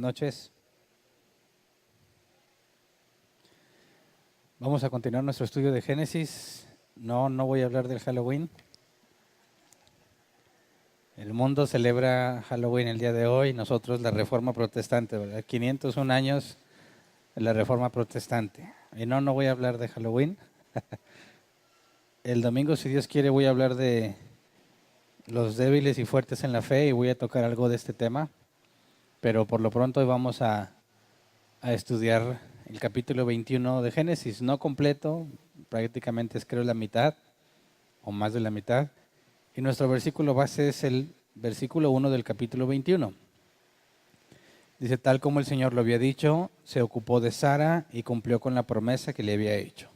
buenas noches. Vamos a continuar nuestro estudio de Génesis. No voy a hablar del Halloween. El mundo celebra Halloween el día de hoy, nosotros la Reforma Protestante, ¿verdad? 501 años de la Reforma Protestante. Y no voy a hablar de Halloween. El domingo, si Dios quiere, voy a hablar de los débiles y fuertes en la fe y voy a tocar algo de este tema. Pero por lo pronto hoy vamos a estudiar el capítulo 21 de Génesis, no completo, prácticamente es creo la mitad o más de la mitad. Y nuestro versículo base es el versículo 1 del capítulo 21. Dice, tal como el Señor lo había dicho, se ocupó de Sara y cumplió con la promesa que le había hecho.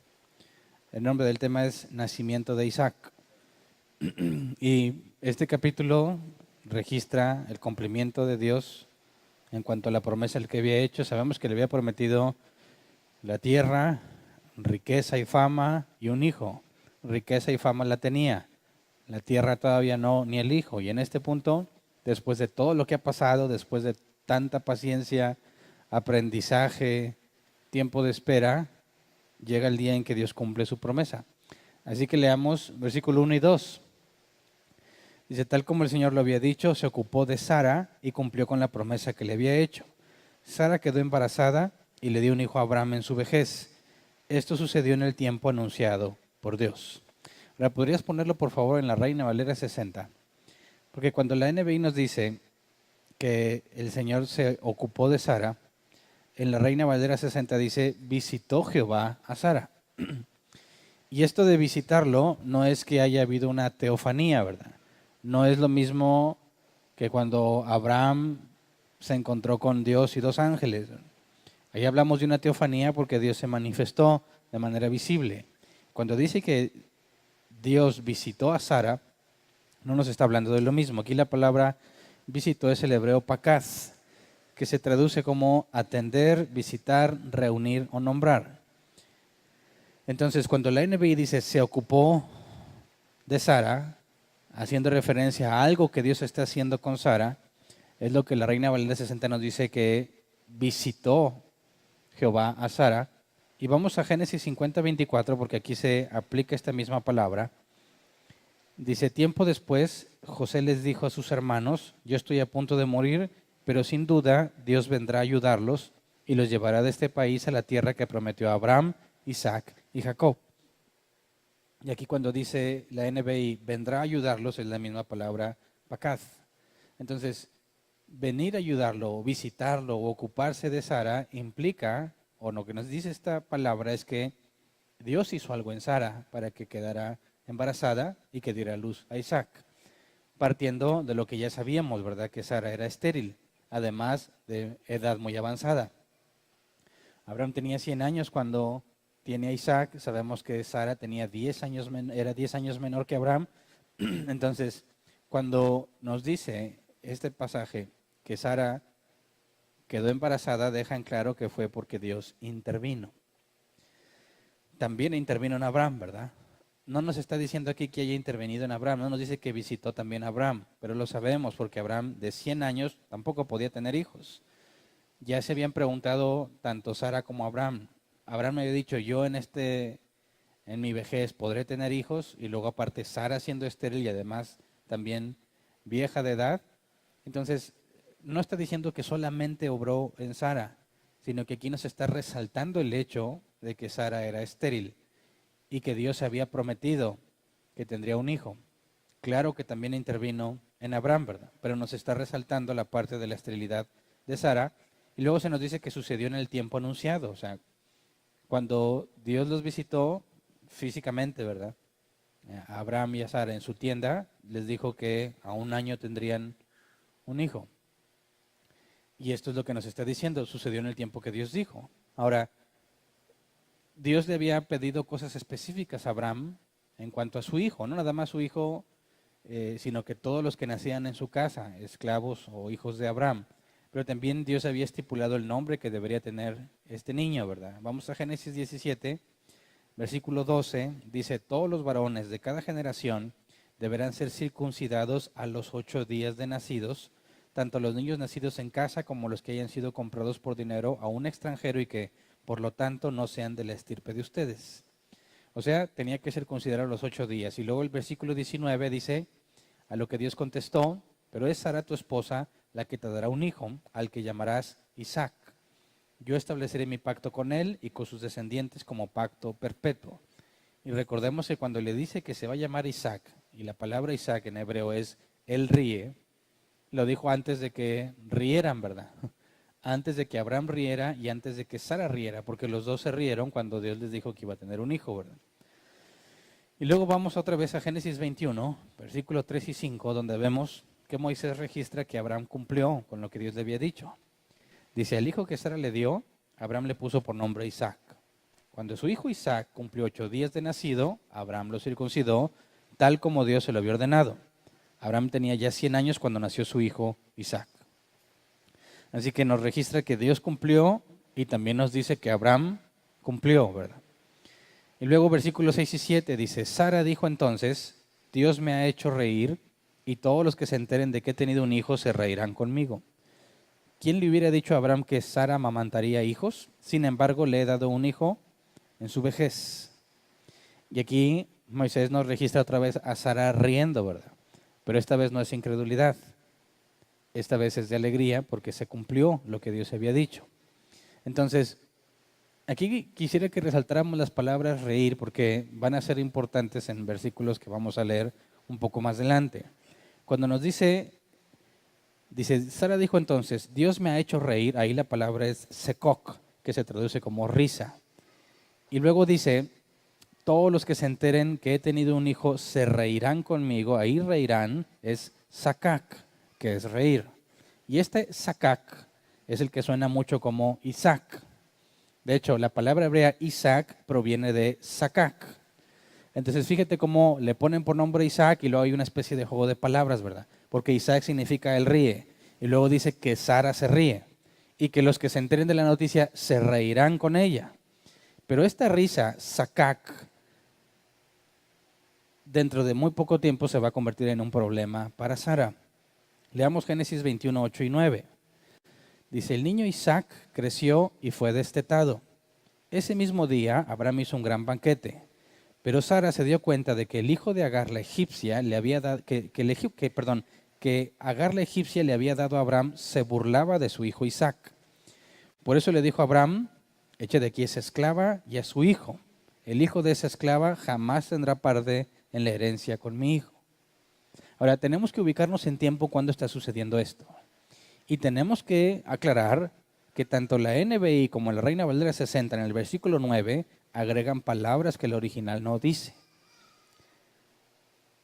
El nombre del tema es Nacimiento de Isaac. Y este capítulo registra el cumplimiento de Dios en cuanto a la promesa que había hecho. Sabemos que le había prometido la tierra, riqueza y fama y un hijo. Riqueza y fama la tenía. La tierra todavía no, ni el hijo. Y en este punto, después de todo lo que ha pasado, después de tanta paciencia, aprendizaje, tiempo de espera, llega el día en que Dios cumple su promesa. Así que leamos versículo 1 y 2. Dice, tal como el Señor lo había dicho, se ocupó de Sara y cumplió con la promesa que le había hecho. Sara quedó embarazada y le dio un hijo a Abraham en su vejez. Esto sucedió en el tiempo anunciado por Dios. Ahora, ¿podrías ponerlo por favor en la Reina Valera 60? Porque cuando la NBI nos dice que el Señor se ocupó de Sara, en la Reina Valera 60 dice, visitó Jehová a Sara. Y esto de visitarlo no es que haya habido una teofanía, ¿verdad? No es lo mismo que cuando Abraham se encontró con Dios y dos ángeles. Ahí hablamos de una teofanía porque Dios se manifestó de manera visible. Cuando dice que Dios visitó a Sara, no nos está hablando de lo mismo. Aquí la palabra visitó es el hebreo pakaz, que se traduce como atender, visitar, reunir o nombrar. Entonces, cuando la NBI dice se ocupó de Sara, haciendo referencia a algo que Dios está haciendo con Sara, es lo que la Reina Valera 60 nos dice que visitó Jehová a Sara. Y vamos a Génesis 50:24 porque aquí se aplica esta misma palabra. Dice, tiempo después, José les dijo a sus hermanos, yo estoy a punto de morir, pero sin duda Dios vendrá a ayudarlos y los llevará de este país a la tierra que prometió a Abraham, Isaac y Jacob. Y aquí cuando dice la NBI, vendrá a ayudarlos, es la misma palabra pakaz. Entonces, venir a ayudarlo, visitarlo o ocuparse de Sara implica, o lo que nos dice esta palabra es que Dios hizo algo en Sara para que quedara embarazada y que diera luz a Isaac, partiendo de lo que ya sabíamos, ¿verdad? Que Sara era estéril, además de edad muy avanzada. Abraham tenía 100 años cuando tiene a Isaac, sabemos que Sara tenía 10 años, era 10 años menor que Abraham. Entonces, cuando nos dice este pasaje que Sara quedó embarazada, deja en claro que fue porque Dios intervino. También intervino en Abraham, ¿verdad? No nos está diciendo aquí que haya intervenido en Abraham, no nos dice que visitó también a Abraham, pero lo sabemos porque Abraham de 100 años tampoco podía tener hijos. Ya se habían preguntado tanto Sara como Abraham. Abraham me había dicho, yo en mi vejez podré tener hijos, y luego aparte Sara siendo estéril y además también vieja de edad. Entonces, no está diciendo que solamente obró en Sara, sino que aquí nos está resaltando el hecho de que Sara era estéril y que Dios había prometido que tendría un hijo. Claro que también intervino en Abraham, ¿verdad? Pero nos está resaltando la parte de la esterilidad de Sara. Y luego se nos dice que sucedió en el tiempo anunciado, o sea, cuando Dios los visitó físicamente, ¿verdad? A Abraham y a Sara en su tienda, les dijo que a un año tendrían un hijo. Y esto es lo que nos está diciendo, sucedió en el tiempo que Dios dijo. Ahora, Dios le había pedido cosas específicas a Abraham en cuanto a su hijo, no nada más su hijo, sino que todos los que nacían en su casa, esclavos o hijos de Abraham. Pero también Dios había estipulado el nombre que debería tener este niño, ¿verdad? Vamos a Génesis 17, versículo 12, dice, todos los varones de cada generación deberán ser circuncidados a los 8 días de nacidos, tanto los niños nacidos en casa como los que hayan sido comprados por dinero a un extranjero y que, por lo tanto, no sean de la estirpe de ustedes. O sea, tenía que ser considerado los 8 días. Y luego el versículo 19 dice, a lo que Dios contestó, pero es Sara tu esposa la que te dará un hijo, al que llamarás Isaac. Yo estableceré mi pacto con él y con sus descendientes como pacto perpetuo. Y recordemos que cuando le dice que se va a llamar Isaac, y la palabra Isaac en hebreo es él ríe, lo dijo antes de que rieran, ¿verdad? Antes de que Abraham riera y antes de que Sara riera, porque los dos se rieron cuando Dios les dijo que iba a tener un hijo, ¿verdad? Y luego vamos otra vez a Génesis 21, versículos 3 y 5, donde vemos que Moisés registra que Abraham cumplió con lo que Dios le había dicho. Dice, el hijo que Sara le dio, Abraham le puso por nombre Isaac. Cuando su hijo Isaac cumplió 8 días de nacido, Abraham lo circuncidó, tal como Dios se lo había ordenado. Abraham tenía ya 100 años cuando nació su hijo Isaac. Así que nos registra que Dios cumplió y también nos dice que Abraham cumplió, ¿verdad? Y luego versículos 6 y 7 dice, Sara dijo entonces, Dios me ha hecho reír y todos los que se enteren de que he tenido un hijo se reirán conmigo. ¿Quién le hubiera dicho a Abraham que Sara amamantaría hijos? Sin embargo, le he dado un hijo en su vejez. Y aquí Moisés nos registra otra vez a Sara riendo, ¿verdad? Pero esta vez no es incredulidad. Esta vez es de alegría porque se cumplió lo que Dios había dicho. Entonces, aquí quisiera que resaltáramos las palabras reír porque van a ser importantes en versículos que vamos a leer un poco más adelante. Cuando nos dice, Sara dijo entonces, Dios me ha hecho reír, ahí la palabra es sekok, que se traduce como risa. Y luego dice, todos los que se enteren que he tenido un hijo se reirán conmigo, ahí reirán es sakak, que es reír. Y este sakak es el que suena mucho como Isaac. De hecho, la palabra hebrea Isaac proviene de sakak. Entonces, fíjate cómo le ponen por nombre Isaac y luego hay una especie de juego de palabras, ¿verdad? Porque Isaac significa él ríe. Y luego dice que Sara se ríe. Y que los que se enteren de la noticia se reirán con ella. Pero esta risa, sakak, dentro de muy poco tiempo se va a convertir en un problema para Sara. Leamos Génesis 21, 8 y 9. Dice, el niño Isaac creció y fue destetado. Ese mismo día Abraham hizo un gran banquete, pero Sara se dio cuenta de que el hijo de Agar la egipcia le había dado, que Agar la egipcia le había dado a Abraham, se burlaba de su hijo Isaac. Por eso le dijo a Abraham, eche de aquí esa esclava y a su hijo. El hijo de esa esclava jamás tendrá parte en la herencia con mi hijo. Ahora, tenemos que ubicarnos en tiempo cuando está sucediendo esto. Y tenemos que aclarar que tanto la NBI como la Reina Valera 60 en el versículo 9 agregan palabras que el original no dice.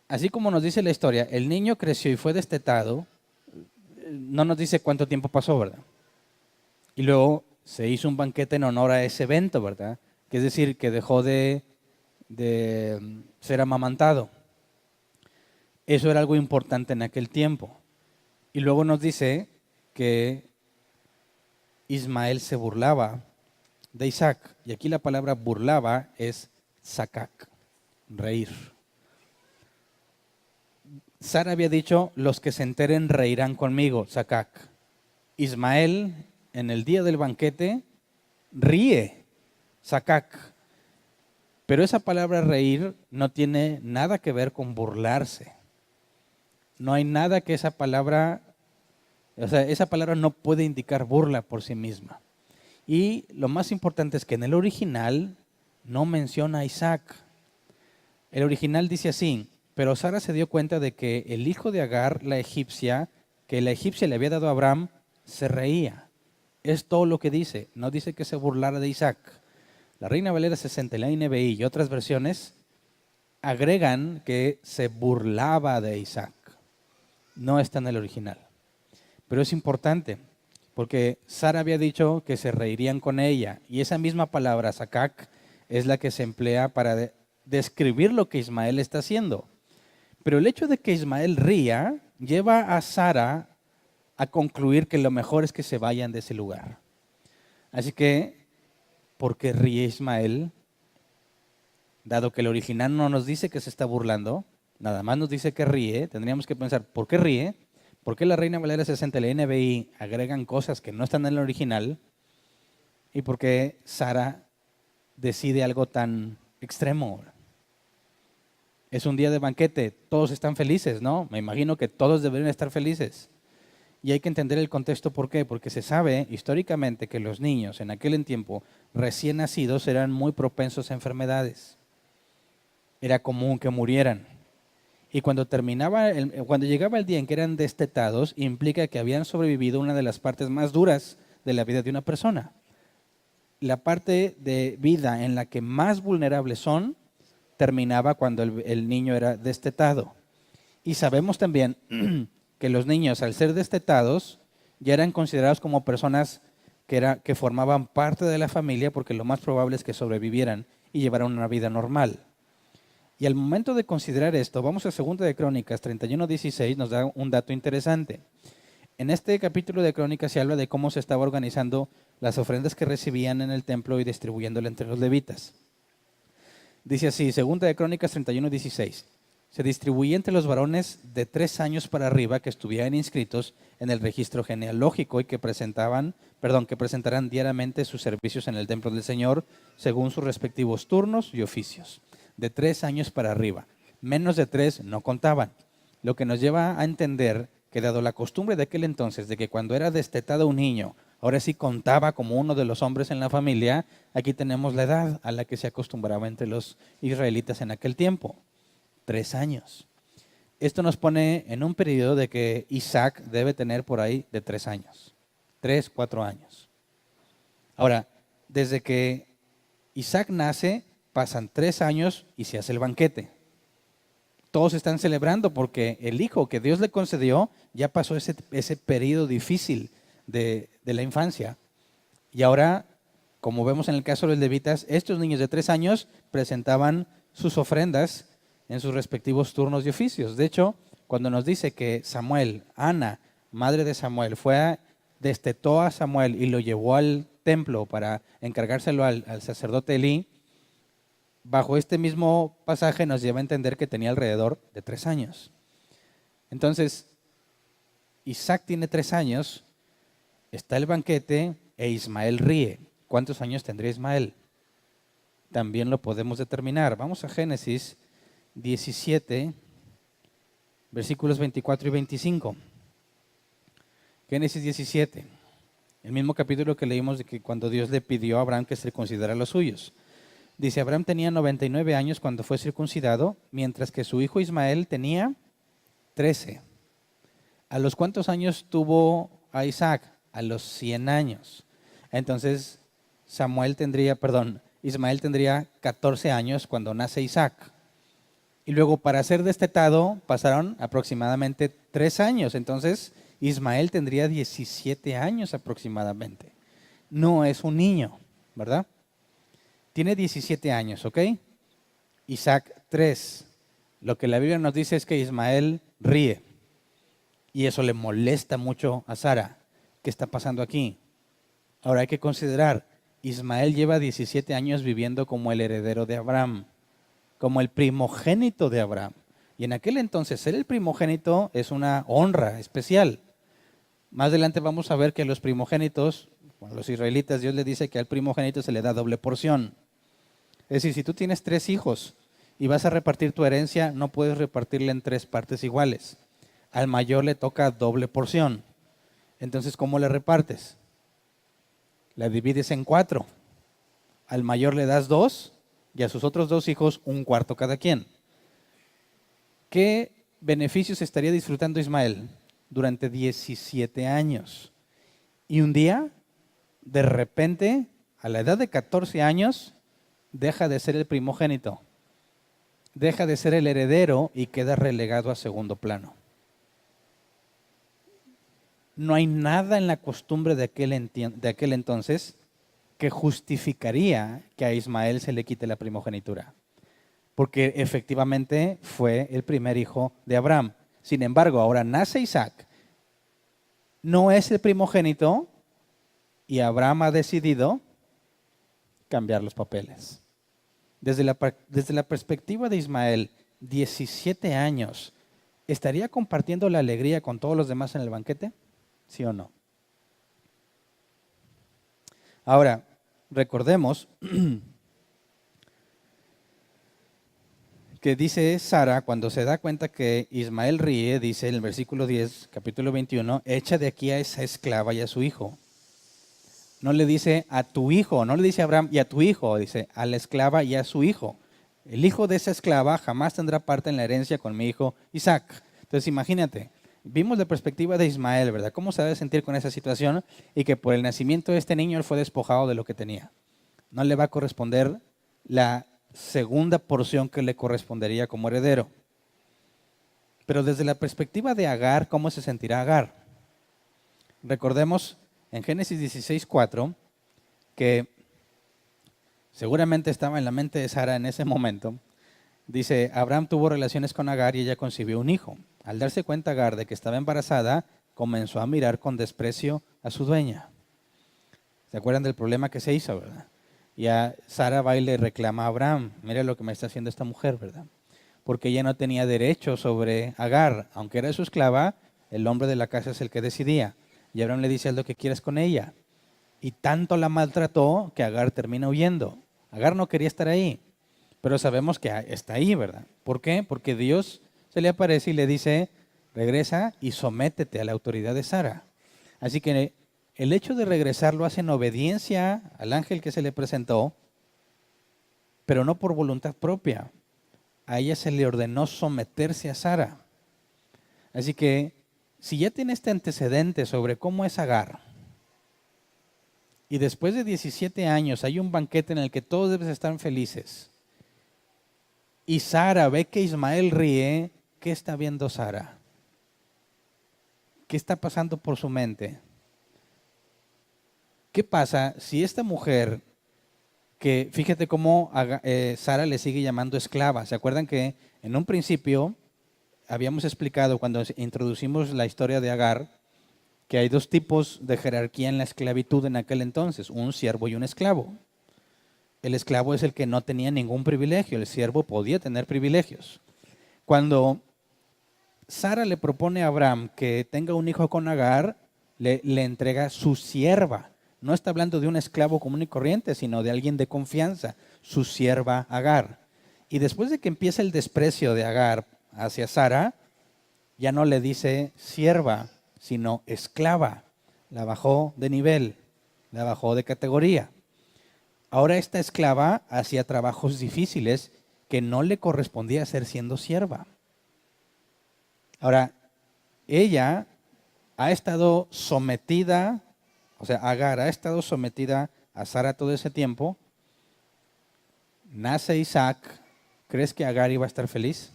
Así como nos dice la historia, el niño creció y fue destetado, no nos dice cuánto tiempo pasó, ¿verdad? Y luego se hizo un banquete en honor a ese evento, ¿verdad? Que es decir, que dejó de ser amamantado. Eso era algo importante en aquel tiempo. Y luego nos dice que Ismael se burlaba de Isaac. Y aquí la palabra burlaba es sakak, reír. Sara había dicho, los que se enteren reirán conmigo, sakak. Ismael, en el día del banquete, ríe, sakak. Pero esa palabra reír no tiene nada que ver con burlarse. No hay nada que esa palabra no puede indicar burla por sí misma. Y lo más importante es que en el original no menciona a Isaac. El original dice así, pero Sara se dio cuenta de que el hijo de Agar, la egipcia, que la egipcia le había dado a Abraham, se reía. Es todo lo que dice, no dice que se burlara de Isaac. La Reina Valera 60, la NBI y otras versiones agregan que se burlaba de Isaac. No está en el original. Pero es importante, porque Sara había dicho que se reirían con ella, y esa misma palabra, sakak, es la que se emplea para describir lo que Ismael está haciendo. Pero el hecho de que Ismael ría lleva a Sara a concluir que lo mejor es que se vayan de ese lugar. Así que, ¿por qué ríe Ismael? Dado que el original no nos dice que se está burlando, nada más nos dice que ríe, tendríamos que pensar, ¿por qué ríe? ¿Por qué la Reina Valera 60 y la NBI agregan cosas que no están en el original? ¿Y por qué Sara decide algo tan extremo? Es un día de banquete, todos están felices, ¿no? Me imagino que todos deberían estar felices. Y hay que entender el contexto, ¿por qué? Porque se sabe históricamente que los niños en aquel tiempo recién nacidos eran muy propensos a enfermedades. Era común que murieran. Y cuando cuando llegaba el día en que eran destetados, implica que habían sobrevivido una de las partes más duras de la vida de una persona. La parte de vida en la que más vulnerables son, terminaba cuando el niño era destetado. Y sabemos también que los niños, al ser destetados, ya eran considerados como personas que formaban parte de la familia, porque lo más probable es que sobrevivieran y llevaran una vida normal. Y al momento de considerar esto, vamos a 2 de Crónicas 31:16, nos da un dato interesante. En este capítulo de Crónicas se habla de cómo se estaba organizando las ofrendas que recibían en el templo y distribuyéndolas entre los levitas. Dice así, 2 de Crónicas 31:16. Se distribuía entre los varones de 3 años para arriba que estuvieran inscritos en el registro genealógico y que presentaran diariamente sus servicios en el templo del Señor según sus respectivos turnos y oficios. De 3 años para arriba. Menos de 3 no contaban. Lo que nos lleva a entender que dado la costumbre de aquel entonces de que cuando era destetado un niño, ahora sí contaba como uno de los hombres en la familia, aquí tenemos la edad a la que se acostumbraba entre los israelitas en aquel tiempo. 3 años. Esto nos pone en un periodo de que Isaac debe tener por ahí de 3 años. 3, 4 años. Ahora, desde que Isaac nace, pasan 3 años y se hace el banquete. Todos están celebrando porque el hijo que Dios le concedió ya pasó ese periodo difícil de la infancia. Y ahora, como vemos en el caso de los levitas, estos niños de 3 años presentaban sus ofrendas en sus respectivos turnos y oficios. De hecho, cuando nos dice que Samuel, Ana, madre de Samuel, destetó a Samuel y lo llevó al templo para encargárselo al sacerdote Elí, bajo este mismo pasaje nos lleva a entender que tenía alrededor de 3 años. Entonces, Isaac tiene 3 años, está el banquete e Ismael ríe. ¿Cuántos años tendría Ismael? También lo podemos determinar. Vamos a Génesis 17, versículos 24 y 25. Génesis 17, el mismo capítulo que leímos de que cuando Dios le pidió a Abraham que circuncidara a los suyos. Dice, Abraham tenía 99 años cuando fue circuncidado, mientras que su hijo Ismael tenía 13. ¿A los cuántos años tuvo a Isaac? A los 100 años. Entonces, Ismael tendría 14 años cuando nace Isaac. Y luego para ser destetado pasaron aproximadamente 3 años. Entonces, Ismael tendría 17 años aproximadamente. No es un niño, ¿verdad? Tiene 17 años, ¿ok? Isaac 3. Lo que la Biblia nos dice es que Ismael ríe. Y eso le molesta mucho a Sara. ¿Qué está pasando aquí? Ahora hay que considerar, Ismael lleva 17 años viviendo como el heredero de Abraham, como el primogénito de Abraham. Y en aquel entonces ser el primogénito es una honra especial. Más adelante vamos a ver que a los primogénitos, a los israelitas, Dios le dice que al primogénito se le da doble porción. Es decir, si tú tienes 3 hijos y vas a repartir tu herencia, no puedes repartirla en 3 partes iguales. Al mayor le toca doble porción. Entonces, ¿cómo le repartes? La divides en 4. Al mayor le das 2 y a sus otros 2 hijos 1/4 cada quien. ¿Qué beneficios estaría disfrutando Ismael durante 17 años? Y un día, de repente, a la edad de 14 años, deja de ser el primogénito, deja de ser el heredero y queda relegado a segundo plano. No hay nada en la costumbre de aquel entonces que justificaría que a Ismael se le quite la primogenitura, porque efectivamente fue el primer hijo de Abraham. Sin embargo, ahora nace Isaac, no es el primogénito y Abraham ha decidido cambiar los papeles. Desde la perspectiva de Ismael, 17 años ¿estaría compartiendo la alegría con todos los demás en el banquete? ¿Sí o no? Ahora, recordemos que dice Sara, cuando se da cuenta que Ismael ríe, dice en el versículo 10, capítulo 21, echa de aquí a esa esclava y a su hijo. No le dice a tu hijo, no le dice a Abraham y a tu hijo, dice a la esclava y a su hijo. El hijo de esa esclava jamás tendrá parte en la herencia con mi hijo Isaac. Entonces imagínate, vimos la perspectiva de Ismael, ¿verdad? ¿Cómo se debe sentir con esa situación? Y que por el nacimiento de este niño él fue despojado de lo que tenía. No le va a corresponder la segunda porción que le correspondería como heredero. Pero desde la perspectiva de Agar, ¿cómo se sentirá Agar? Recordemos en Génesis 16:4 que seguramente estaba en la mente de Sara en ese momento. Dice, Abraham tuvo relaciones con Agar y ella concibió un hijo. Al darse cuenta Agar de que estaba embarazada, comenzó a mirar con desprecio a su dueña. ¿Se acuerdan del problema que se hizo, verdad? Y a Sara va y le reclama a Abraham, mira lo que me está haciendo esta mujer, ¿verdad? Porque ella no tenía derecho sobre Agar. Aunque era su esclava, el hombre de la casa es el que decidía. Y Abraham le dice, haz lo que quieras con ella. Y tanto la maltrató que Agar termina huyendo. Agar no quería estar ahí, pero sabemos que está ahí, ¿verdad? ¿Por qué? Porque Dios se le aparece y le dice, regresa y sométete a la autoridad de Sara. Así que el hecho de regresar lo hace en obediencia al ángel que se le presentó, pero no por voluntad propia. A ella se le ordenó someterse a Sara. Así que si ya tiene este antecedente sobre cómo es Agar, y después de 17 años hay un banquete en el que todos deben estar felices, y Sara ve que Ismael ríe, ¿qué está viendo Sara? ¿Qué está pasando por su mente? ¿Qué pasa si esta mujer, que fíjate cómo Sara le sigue llamando esclava? ¿Se acuerdan que en un principio habíamos explicado cuando introducimos la historia de Agar que hay dos tipos de jerarquía en la esclavitud en aquel entonces, un siervo y un esclavo? El esclavo es el que no tenía ningún privilegio, el siervo podía tener privilegios. Cuando Sara le propone a Abraham que tenga un hijo con Agar, le entrega su sierva. No está hablando de un esclavo común y corriente, sino de alguien de confianza, su sierva Agar. Y después de que empieza el desprecio de Agar hacia Sara, ya no le dice sierva, sino esclava. La bajó de nivel, la bajó de categoría. Ahora esta esclava hacía trabajos difíciles que no le correspondía hacer siendo sierva. Ahora, ella ha estado sometida, o sea, Agar ha estado sometida a Sara todo ese tiempo. Nace Isaac. ¿Crees que Agar iba a estar feliz?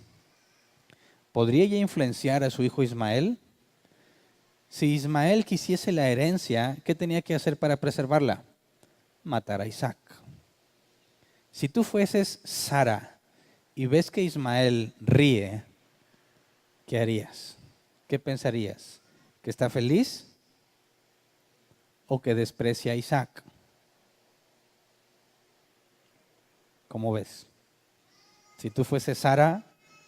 ¿Podría ella influenciar a su hijo Ismael? Si Ismael quisiese la herencia, ¿qué tenía que hacer para preservarla? Matar a Isaac. Si tú fueses Sara y ves que Ismael ríe, ¿qué harías? ¿Qué pensarías? ¿Que está feliz o que desprecia a Isaac? ¿Cómo ves? Si tú fueses Sara,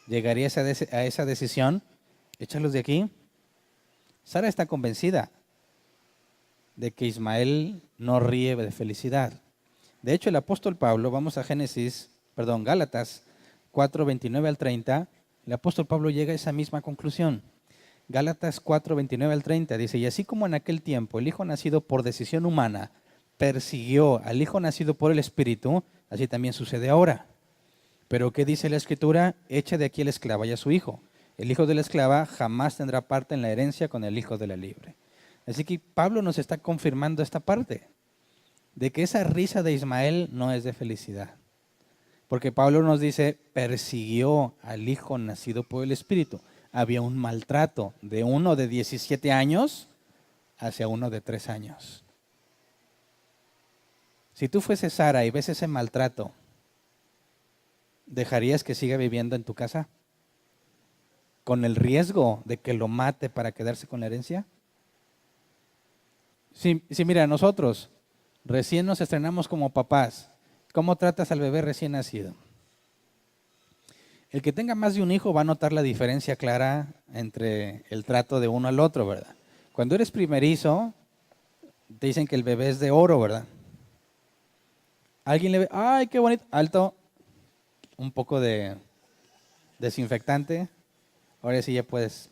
¿llegarías a esa decisión? Échalos de aquí. Sara está convencida de que Ismael no ríe de felicidad. De hecho, el apóstol Pablo, vamos a Gálatas 4, 29 al 30, el apóstol Pablo llega a esa misma conclusión. Gálatas 4, 29 al 30 dice, y así como en aquel tiempo el hijo nacido por decisión humana persiguió al hijo nacido por el Espíritu, así también sucede ahora. Pero ¿qué dice la Escritura? Echa de aquí el esclavo y a su hijo. El hijo de la esclava jamás tendrá parte en la herencia con el hijo de la libre. Así que Pablo nos está confirmando esta parte, de que esa risa de Ismael no es de felicidad. Porque Pablo nos dice, persiguió al hijo nacido por el Espíritu. Había un maltrato de uno de 17 años hacia uno de 3 años. Si tú fueses Sara y ves ese maltrato, ¿dejarías que siga viviendo en tu casa? ¿Con el riesgo de que lo mate para quedarse con la herencia? Sí, mira, nosotros recién nos estrenamos como papás. ¿Cómo tratas al bebé recién nacido? El que tenga más de un hijo va a notar la diferencia clara entre el trato de uno al otro, ¿verdad? Cuando eres primerizo, te dicen que el bebé es de oro, ¿verdad? Alguien le ve, ay, qué bonito, alto, un poco de desinfectante, ahora sí ya puedes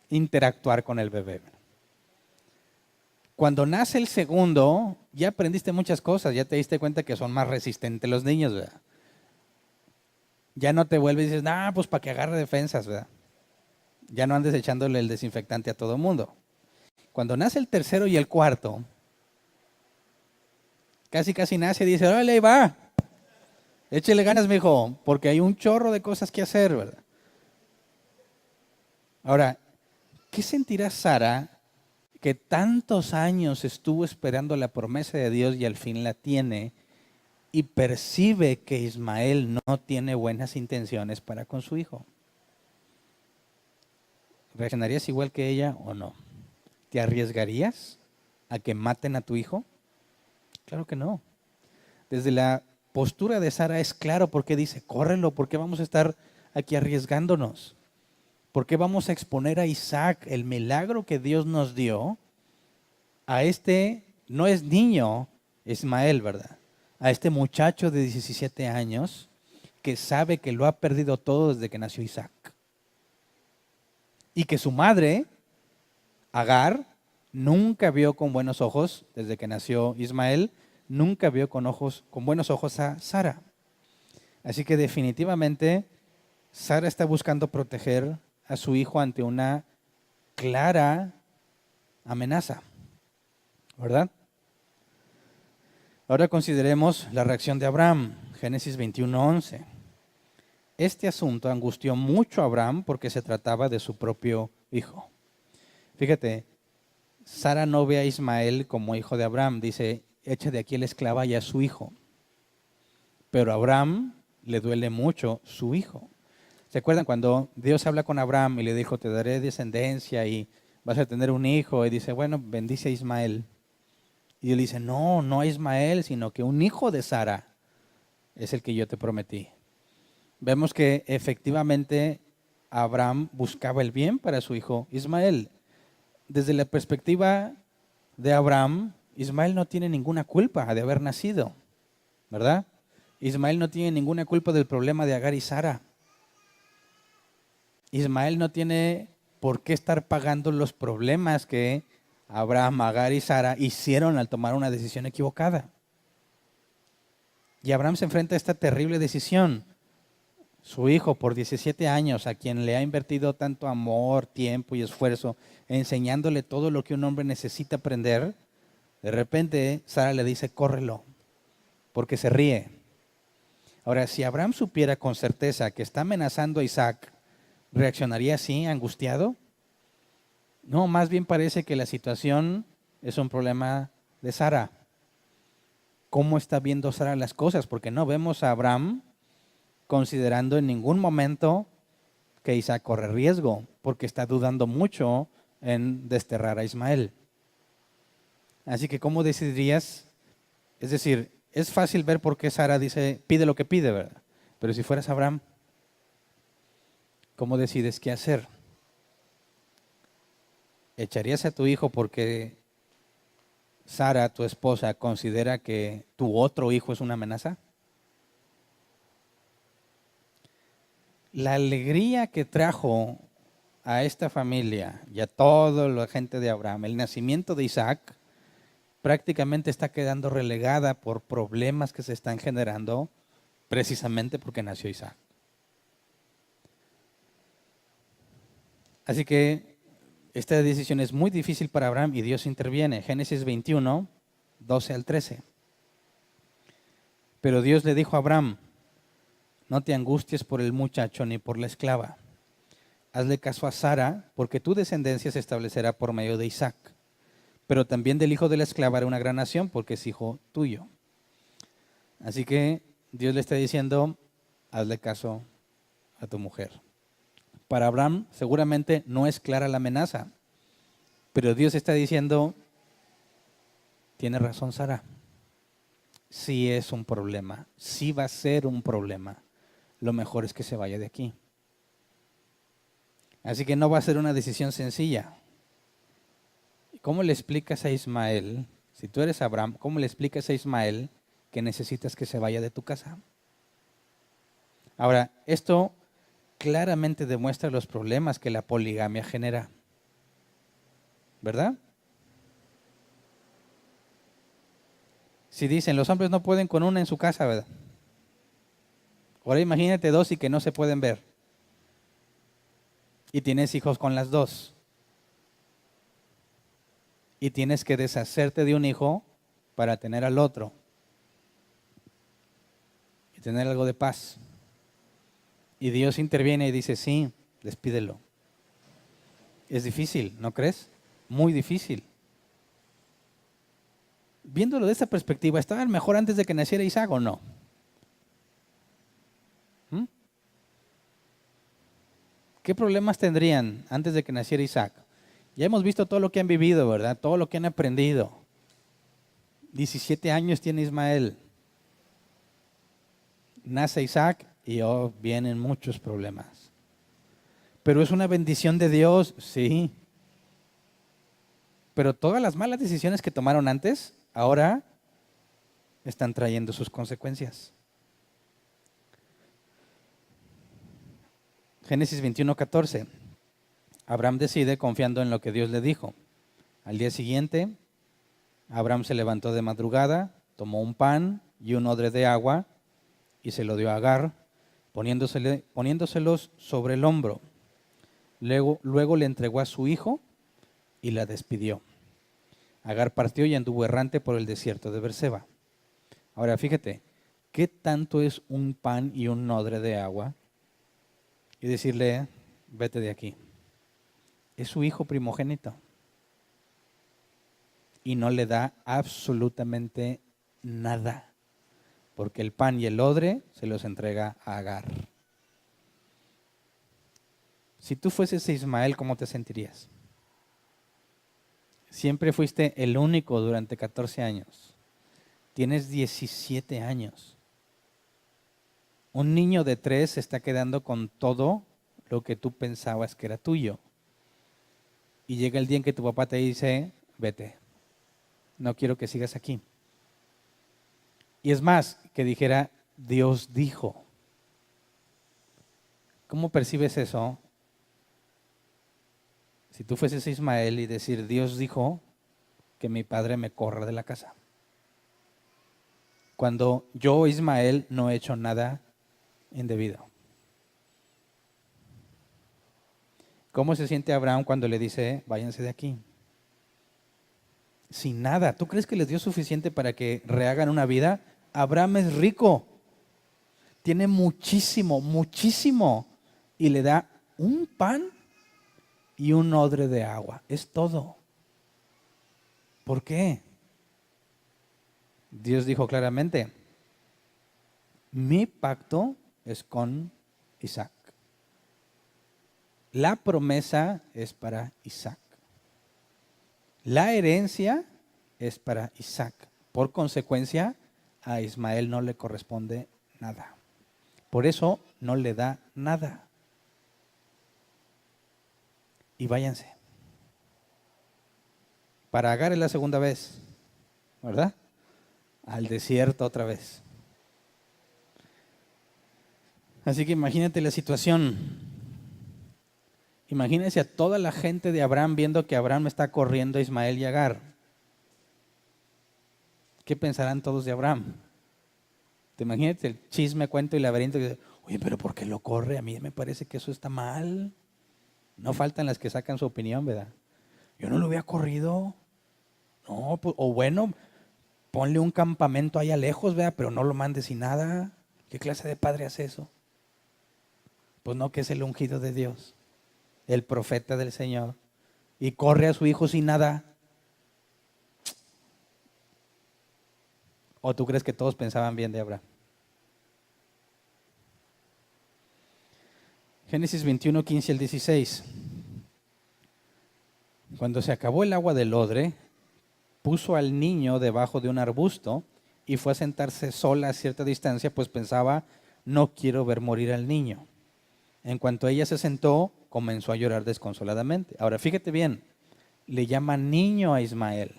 interactuar con el bebé. Cuando nace el segundo, ya aprendiste muchas cosas, ya te diste cuenta que son más resistentes los niños, ¿verdad? Ya no te vuelves y dices, nah, pues para que agarre defensas, ¿verdad? Ya no andes echándole el desinfectante a todo el mundo. Cuando nace el tercero y el cuarto, casi nace y dice, órale, ahí va, échele ganas, mijo, porque hay un chorro de cosas que hacer, ¿verdad? Ahora, ¿qué sentirá Sara que tantos años estuvo esperando la promesa de Dios y al fin la tiene y percibe que Ismael no tiene buenas intenciones para con su hijo? ¿Reaccionarías igual que ella o no? ¿Te arriesgarías a que maten a tu hijo? Claro que no. Desde la postura de Sara es claro por qué dice, córrelo, ¿por qué vamos a estar aquí arriesgándonos? ¿Por qué vamos a exponer a Isaac el milagro que Dios nos dio a este, no es niño, Ismael, ¿verdad? A este muchacho de 17 años que sabe que lo ha perdido todo desde que nació Isaac. Y que su madre, Agar, nunca vio con buenos ojos, desde que nació Ismael, nunca vio con buenos ojos a Sara. Así que definitivamente Sara está buscando proteger a su hijo ante una clara amenaza, ¿verdad? Ahora consideremos la reacción de Abraham, Génesis 21:11. Este asunto angustió mucho a Abraham porque se trataba de su propio hijo. Fíjate, Sara no ve a Ismael como hijo de Abraham, dice, echa de aquí la esclava y a su hijo. Pero a Abraham le duele mucho su hijo. ¿Se acuerdan cuando Dios habla con Abraham y le dijo, te daré descendencia y vas a tener un hijo? Y dice, bueno, bendice a Ismael. Y él dice, no, no a Ismael, sino que un hijo de Sara es el que yo te prometí. Vemos que efectivamente Abraham buscaba el bien para su hijo Ismael. Desde la perspectiva de Abraham, Ismael no tiene ninguna culpa de haber nacido, ¿verdad? Ismael no tiene ninguna culpa del problema de Agar y Sara. Ismael no tiene por qué estar pagando los problemas que Abraham, Agar y Sara hicieron al tomar una decisión equivocada. Y Abraham se enfrenta a esta terrible decisión. Su hijo por 17 años, a quien le ha invertido tanto amor, tiempo y esfuerzo, enseñándole todo lo que un hombre necesita aprender, de repente Sara le dice, córrelo, porque se ríe. Ahora, si Abraham supiera con certeza que está amenazando a Isaac, ¿reaccionaría así, angustiado? No, más bien parece que la situación es un problema de Sara. ¿Cómo está viendo Sara las cosas? Porque no vemos a Abraham considerando en ningún momento que Isaac corre riesgo, porque está dudando mucho en desterrar a Ismael. Así que, ¿cómo decidirías? Es decir, es fácil ver por qué Sara dice, pide lo que pide, ¿verdad? Pero si fueras Abraham, ¿cómo decides qué hacer? ¿Echarías a tu hijo porque Sara, tu esposa, considera que tu otro hijo es una amenaza? La alegría que trajo a esta familia y a toda la gente de Abraham, el nacimiento de Isaac, prácticamente está quedando relegada por problemas que se están generando precisamente porque nació Isaac. Así que esta decisión es muy difícil para Abraham y Dios interviene. Génesis 21, 12 al 13. Pero Dios le dijo a Abraham, no te angusties por el muchacho ni por la esclava. Hazle caso a Sara, porque tu descendencia se establecerá por medio de Isaac. Pero también del hijo de la esclava hará una gran nación, porque es hijo tuyo. Así que Dios le está diciendo, hazle caso a tu mujer. Para Abraham seguramente no es clara la amenaza, pero Dios está diciendo, tiene razón Sara, sí es un problema, sí va a ser un problema. lo mejor es que se vaya de aquí. Así que no va a ser una decisión sencilla. ¿Cómo le explicas a Ismael, si tú eres Abraham, cómo le explicas a Ismael que necesitas que se vaya de tu casa? Ahora, esto claramente demuestra los problemas que la poligamia genera, ¿verdad? Si dicen, los hombres no pueden con una en su casa, ¿verdad? Ahora imagínate dos y que no se pueden ver. Y tienes hijos con las dos. Y tienes que deshacerte de un hijo para tener al otro. Y tener algo de paz. Y Dios interviene y dice, sí, despídelo. Es difícil, ¿no crees? Muy difícil. Viéndolo de esta perspectiva, ¿estaba mejor antes de que naciera Isaac o no? ¿Qué problemas tendrían antes de que naciera Isaac? Ya hemos visto todo lo que han vivido, ¿verdad? Todo lo que han aprendido. 17 años tiene Ismael. Nace Isaac y vienen muchos problemas. Pero es una bendición de Dios, sí. Pero todas las malas decisiones que tomaron antes, ahora están trayendo sus consecuencias. Génesis 21:14. Abraham decide confiando en lo que Dios le dijo. Al día siguiente, Abraham se levantó de madrugada, tomó un pan y un odre de agua y se lo dio a Agar, poniéndoselos sobre el hombro. Luego le entregó a su hijo y la despidió. Agar partió y anduvo errante por el desierto de Berseba. Ahora fíjate, ¿qué tanto es un pan y un odre de agua? Y decirle, vete de aquí. Es su hijo primogénito. Y no le da absolutamente nada. Porque el pan y el odre se los entrega a Agar. Si tú fueses Ismael, ¿cómo te sentirías? Siempre fuiste el único durante 14 años. Tienes 17 años. Un niño de 3 se está quedando con todo lo que tú pensabas que era tuyo. Y llega el día en que tu papá te dice, vete, no quiero que sigas aquí. Y es más, que dijera, Dios dijo. ¿Cómo percibes eso? Si tú fueses Ismael y decir, Dios dijo que mi padre me corra de la casa. Cuando yo, Ismael, no he hecho nada indebido. ¿Cómo se siente Abraham cuando le dice, váyanse de aquí? Sin nada. ¿Tú crees que les dio suficiente para que rehagan una vida? Abraham es rico. Tiene muchísimo, muchísimo. Y le da un pan y un odre de agua. Es todo. ¿Por qué? Dios dijo claramente, mi pacto es con Isaac. La promesa es para Isaac. La herencia es para Isaac. Por consecuencia, a Ismael no le corresponde nada. Por eso no le da nada. Y váyanse. Para Agar es la segunda vez, ¿verdad? Al desierto otra vez. Así que imagínate la situación. Imagínense a toda la gente de Abraham viendo que Abraham está corriendo a Ismael y Agar. ¿Qué pensarán todos de Abraham? Te imaginas el chisme, cuento y laberinto. Oye, pero ¿por qué lo corre? A mí me parece que eso está mal. No faltan las que sacan su opinión, ¿verdad? Yo no lo hubiera corrido. No, pues, o bueno, ponle un campamento allá lejos, ¿verdad? Pero no lo mandes sin nada. ¿Qué clase de padre hace eso? Pues no, que es el ungido de Dios, el profeta del Señor, y corre a su hijo sin nada. ¿O tú crees que todos pensaban bien de Abraham? Génesis 21, 15 al 16. Cuando se acabó el agua del odre, puso al niño debajo de un arbusto y fue a sentarse sola a cierta distancia, pues pensaba, no quiero ver morir al niño. En cuanto ella se sentó, comenzó a llorar desconsoladamente. Ahora, fíjate bien, le llama niño a Ismael.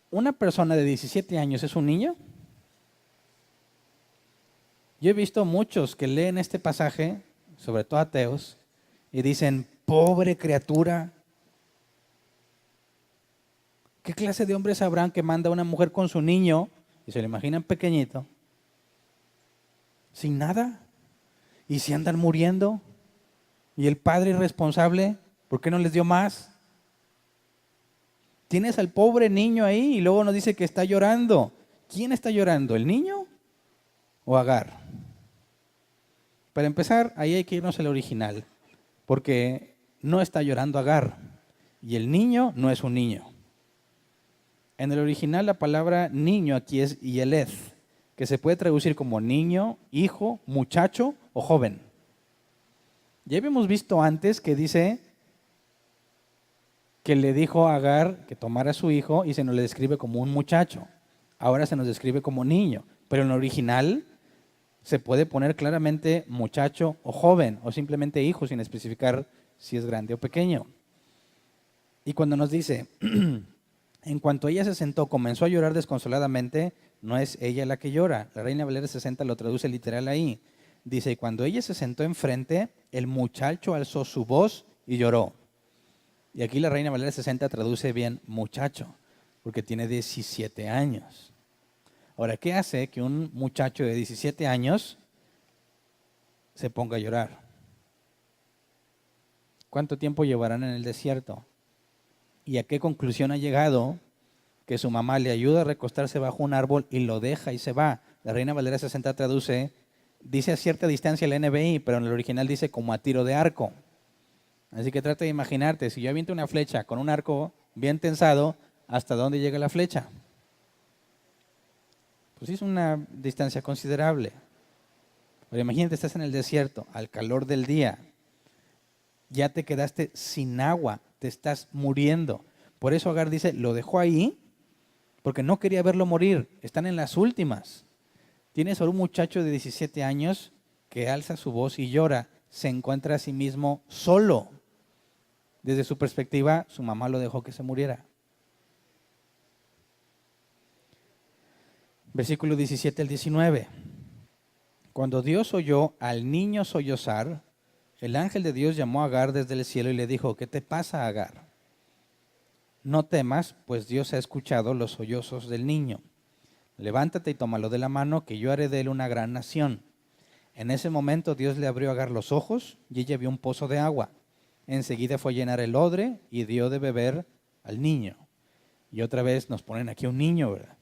¿Una persona de 17 años es un niño? Yo he visto muchos que leen este pasaje, sobre todo ateos, y dicen, pobre criatura. ¿Qué clase de hombres sabrán que manda a una mujer con su niño, y se lo imaginan pequeñito, sin nada? ¿Y si andan muriendo? ¿Y el padre irresponsable, por qué no les dio más? Tienes al pobre niño ahí y luego nos dice que está llorando. ¿Quién está llorando? ¿El niño o Agar? Para empezar, ahí hay que irnos al original, porque no está llorando Agar y el niño no es un niño. En el original la palabra niño aquí es Yeled, que se puede traducir como niño, hijo, muchacho o joven. Ya habíamos visto antes que dice que le dijo a Agar que tomara a su hijo y se nos le describe como un muchacho. Ahora se nos describe como niño, pero en el original se puede poner claramente muchacho o joven o simplemente hijo sin especificar si es grande o pequeño. Y cuando nos dice, en cuanto ella se sentó, comenzó a llorar desconsoladamente, no es ella la que llora. La Reina Valera 60 lo traduce literal ahí. Dice, cuando ella se sentó enfrente, el muchacho alzó su voz y lloró. Y aquí la Reina Valera 60 traduce bien muchacho, porque tiene 17 años. Ahora, ¿qué hace que un muchacho de 17 años se ponga a llorar? ¿Cuánto tiempo llevarán en el desierto? ¿Y a qué conclusión ha llegado? Que su mamá le ayuda a recostarse bajo un árbol y lo deja y se va. La Reina Valera 60 traduce, dice a cierta distancia el NBI, pero en el original dice como a tiro de arco. Así que trata de imaginarte, si yo aviento una flecha con un arco bien tensado, ¿hasta dónde llega la flecha? Pues es una distancia considerable. Pero imagínate, estás en el desierto, al calor del día, ya te quedaste sin agua, te estás muriendo. Por eso Agar dice, lo dejó ahí, porque no quería verlo morir, están en las últimas. Tienes a un muchacho de 17 años que alza su voz y llora, se encuentra a sí mismo solo. Desde su perspectiva, su mamá lo dejó que se muriera. Versículo 17 al 19. Cuando Dios oyó al niño sollozar, el ángel de Dios llamó a Agar desde el cielo y le dijo, ¿qué te pasa, Agar? No temas, pues Dios ha escuchado los sollozos del niño. Levántate y tómalo de la mano, que yo haré de él una gran nación. En ese momento Dios le abrió a Agar los ojos y ella vio un pozo de agua. Enseguida fue a llenar el odre y dio de beber al niño. Y otra vez nos ponen aquí un niño, ¿verdad?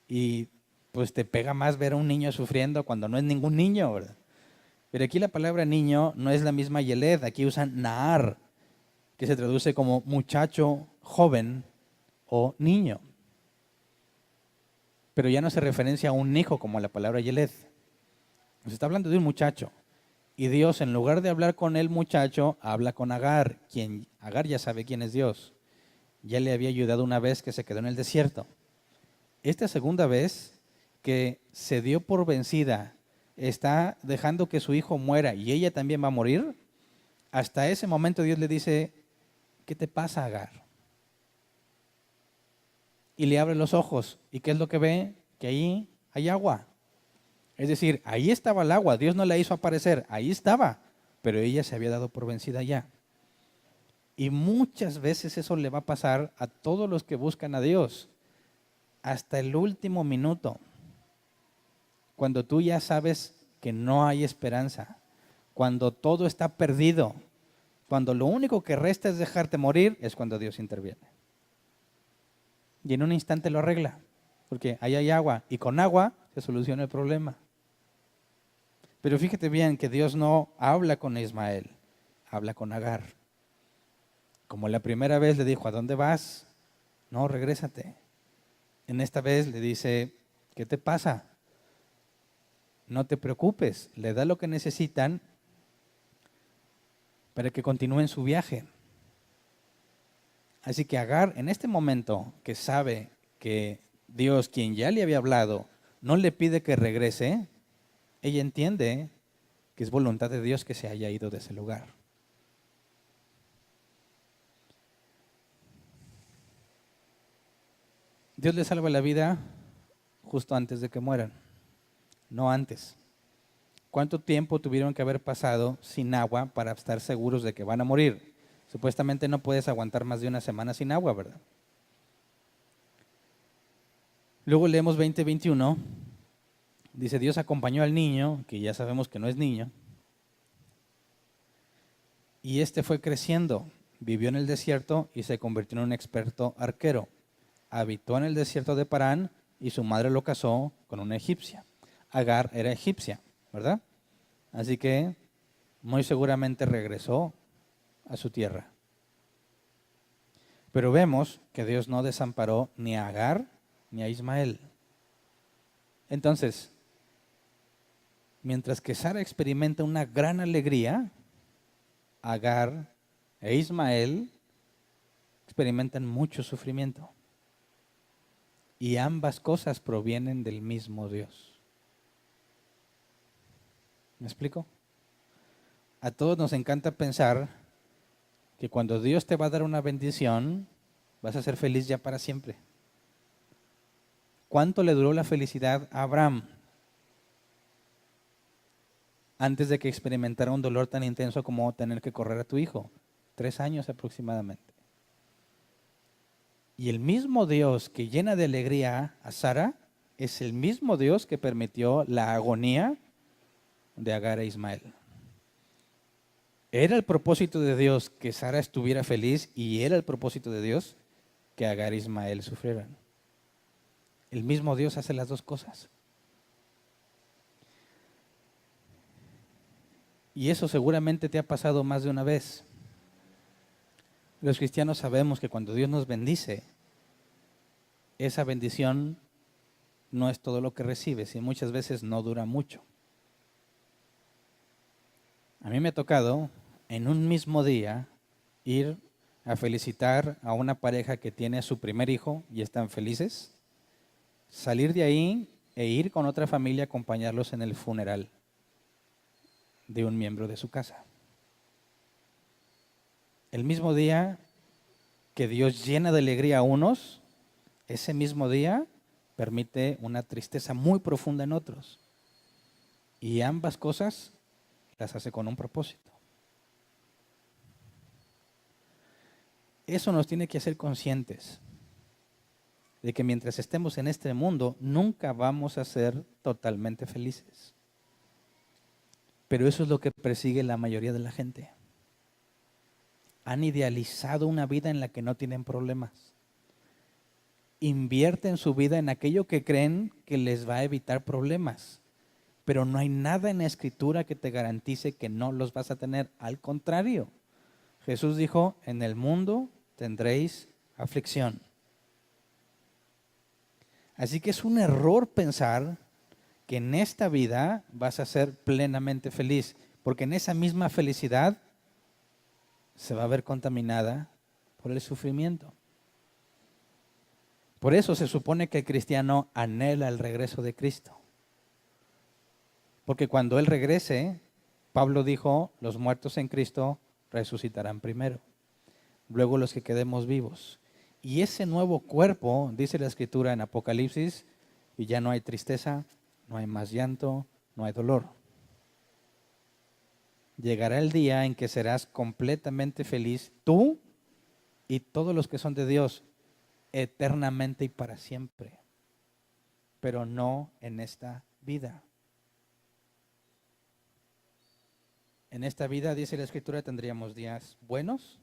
Y pues te pega más ver a un niño sufriendo cuando no es ningún niño, ¿verdad? Pero aquí la palabra niño no es la misma Yeled, aquí usan Nahar, que se traduce como muchacho, joven o niño. Pero ya no se referencia a un hijo como la palabra Yeled. Nos está hablando de un muchacho. Y Dios, en lugar de hablar con el muchacho, habla con Agar, quien Agar ya sabe quién es Dios. Ya le había ayudado una vez que se quedó en el desierto. Esta segunda vez que se dio por vencida, está dejando que su hijo muera y ella también va a morir. Hasta ese momento Dios le dice, ¿qué te pasa, Agar? Y le abre los ojos. ¿Y qué es lo que ve? Que ahí hay agua. Es decir, ahí estaba el agua. Dios no la hizo aparecer. Ahí estaba. Pero ella se había dado por vencida ya. Y muchas veces eso le va a pasar a todos los que buscan a Dios. Hasta el último minuto. Cuando tú ya sabes que no hay esperanza. Cuando todo está perdido. Cuando lo único que resta es dejarte morir, es cuando Dios interviene. Y en un instante lo arregla. Porque ahí hay agua. Y con agua se soluciona el problema. Pero fíjate bien que Dios no habla con Ismael. Habla con Agar. Como la primera vez le dijo, ¿a dónde vas? No, regrésate. En esta vez le dice, ¿qué te pasa? No te preocupes. Le da lo que necesitan para que continúen su viaje. Así que Agar, en este momento que sabe que Dios, quien ya le había hablado, no le pide que regrese, ella entiende que es voluntad de Dios que se haya ido de ese lugar. Dios le salva la vida justo antes de que mueran, no antes. ¿Cuánto tiempo tuvieron que haber pasado sin agua para estar seguros de que van a morir? Supuestamente no puedes aguantar más de una semana sin agua, ¿verdad? Luego leemos 20:21. Dice, Dios acompañó al niño, que ya sabemos que no es niño, y este fue creciendo, vivió en el desierto y se convirtió en un experto arquero. Habitó en el desierto de Parán y su madre lo casó con una egipcia. Agar era egipcia, ¿verdad? Así que muy seguramente regresó a su tierra. Pero vemos que Dios no desamparó ni a Agar ni a Ismael. Entonces, mientras que Sara experimenta una gran alegría, Agar e Ismael experimentan mucho sufrimiento. Y ambas cosas provienen del mismo Dios. ¿Me explico? A todos nos encanta pensar que cuando Dios te va a dar una bendición, vas a ser feliz ya para siempre. ¿Cuánto le duró la felicidad a Abraham antes de que experimentara un dolor tan intenso como tener que correr a tu hijo? 3 años aproximadamente. Y el mismo Dios que llena de alegría a Sara es el mismo Dios que permitió la agonía de Agar e Ismael. Era el propósito de Dios que Sara estuviera feliz y era el propósito de Dios que Agar e Ismael sufrieran. El mismo Dios hace las dos cosas. Y eso seguramente te ha pasado más de una vez. Los cristianos sabemos que cuando Dios nos bendice, esa bendición no es todo lo que recibes y muchas veces no dura mucho. A mí me ha tocado en un mismo día ir a felicitar a una pareja que tiene a su primer hijo y están felices, salir de ahí e ir con otra familia a acompañarlos en el funeral de un miembro de su casa. El mismo día que Dios llena de alegría a unos, ese mismo día permite una tristeza muy profunda en otros. Y ambas cosas las hace con un propósito. Eso nos tiene que hacer conscientes de que mientras estemos en este mundo, nunca vamos a ser totalmente felices. Pero eso es lo que persigue la mayoría de la gente. Han idealizado una vida en la que no tienen problemas. Invierten su vida en aquello que creen que les va a evitar problemas. Pero no hay nada en la Escritura que te garantice que no los vas a tener. Al contrario, Jesús dijo, en el mundo tendréis aflicción. Así que es un error pensar que en esta vida vas a ser plenamente feliz, porque en esa misma felicidad se va a ver contaminada por el sufrimiento. Por eso se supone que el cristiano anhela el regreso de Cristo. Porque cuando Él regrese, Pablo dijo, los muertos en Cristo resucitarán primero, luego los que quedemos vivos. Y ese nuevo cuerpo, dice la Escritura en Apocalipsis, y ya no hay tristeza, no hay más llanto, no hay dolor. Llegará el día en que serás completamente feliz tú y todos los que son de Dios, eternamente y para siempre, pero no en esta vida. En esta vida, dice la Escritura, tendríamos días buenos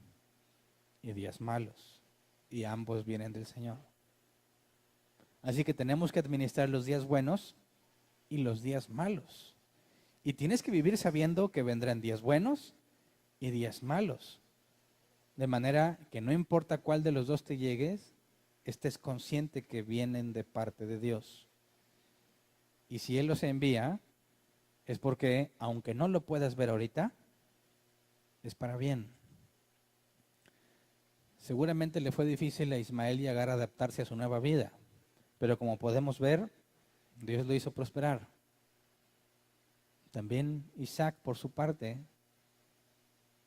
y días malos, y ambos vienen del Señor. Así que tenemos que administrar los días buenos y los días malos. Y tienes que vivir sabiendo que vendrán días buenos y días malos. De manera que no importa cuál de los dos te llegues, estés consciente que vienen de parte de Dios. Y si Él los envía, es porque, aunque no lo puedas ver ahorita, es para bien. Seguramente le fue difícil a Ismael y Agar adaptarse a su nueva vida, pero como podemos ver, Dios lo hizo prosperar. También Isaac, por su parte,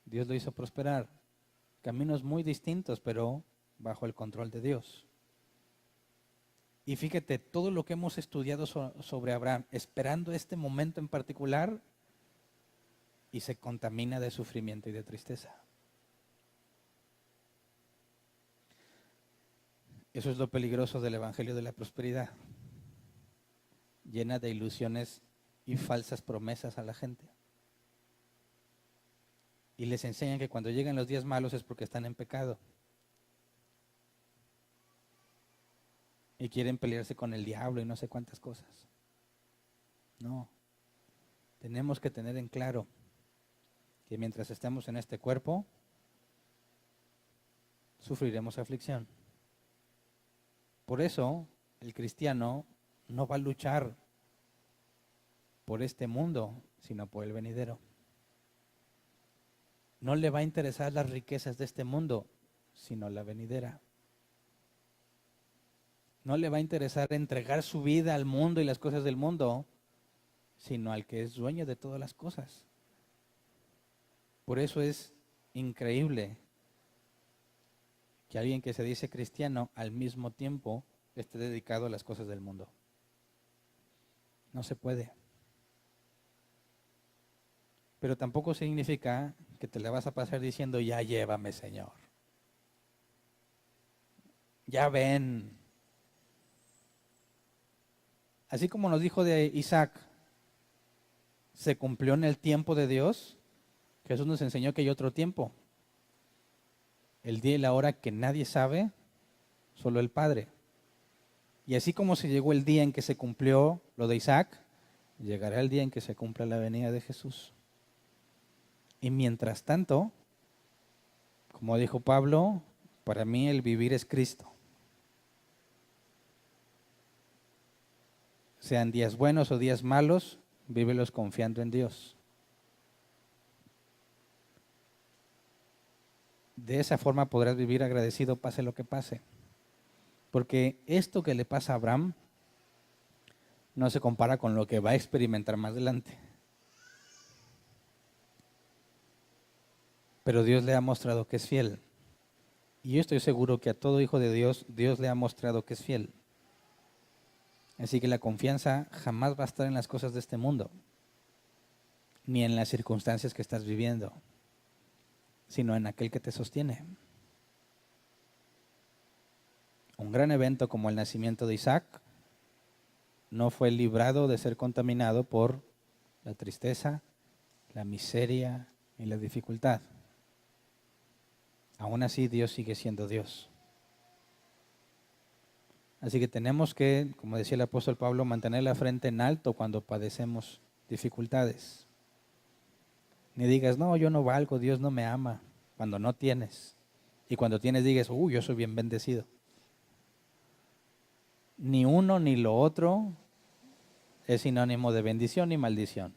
Dios lo hizo prosperar. Caminos muy distintos, pero bajo el control de Dios. Y fíjate, todo lo que hemos estudiado sobre Abraham, esperando este momento en particular, y se contamina de sufrimiento y de tristeza. Eso es lo peligroso del Evangelio de la Prosperidad. Llena de ilusiones y falsas promesas a la gente. Y les enseñan que cuando llegan los días malos es porque están en pecado. Y quieren pelearse con el diablo y no sé cuántas cosas. No. Tenemos que tener en claro que mientras estemos en este cuerpo, sufriremos aflicción. Por eso, el cristiano no va a luchar por este mundo, sino por el venidero. No le va a interesar las riquezas de este mundo, sino la venidera. No le va a interesar entregar su vida al mundo y las cosas del mundo, sino al que es dueño de todas las cosas. Por eso es increíble que alguien que se dice cristiano al mismo tiempo esté dedicado a las cosas del mundo. No se puede. Pero tampoco significa que te la vas a pasar diciendo, ya llévame, Señor. Ya ven. Así como nos dijo de Isaac, se cumplió en el tiempo de Dios. Jesús nos enseñó que hay otro tiempo. El día y la hora que nadie sabe, solo el Padre. Y así como se llegó el día en que se cumplió lo de Isaac, llegará el día en que se cumpla la venida de Jesús. Y mientras tanto, como dijo Pablo, para mí el vivir es Cristo. Sean días buenos o días malos, vívelos confiando en Dios. De esa forma podrás vivir agradecido pase lo que pase. Porque esto que le pasa a Abraham no se compara con lo que va a experimentar más adelante. Pero Dios le ha mostrado que es fiel. Y yo estoy seguro que a todo hijo de Dios, Dios le ha mostrado que es fiel. Así que la confianza jamás va a estar en las cosas de este mundo, ni en las circunstancias que estás viviendo, sino en aquel que te sostiene. Un gran evento como el nacimiento de Isaac no fue librado de ser contaminado por la tristeza, la miseria y la dificultad. Aún así, Dios sigue siendo Dios. Así que tenemos que, como decía el apóstol Pablo, mantener la frente en alto cuando padecemos dificultades. Ni digas, no, yo no valgo, Dios no me ama, cuando no tienes. Y cuando tienes digas, yo soy bien bendecido. Ni uno ni lo otro es sinónimo de bendición ni maldición.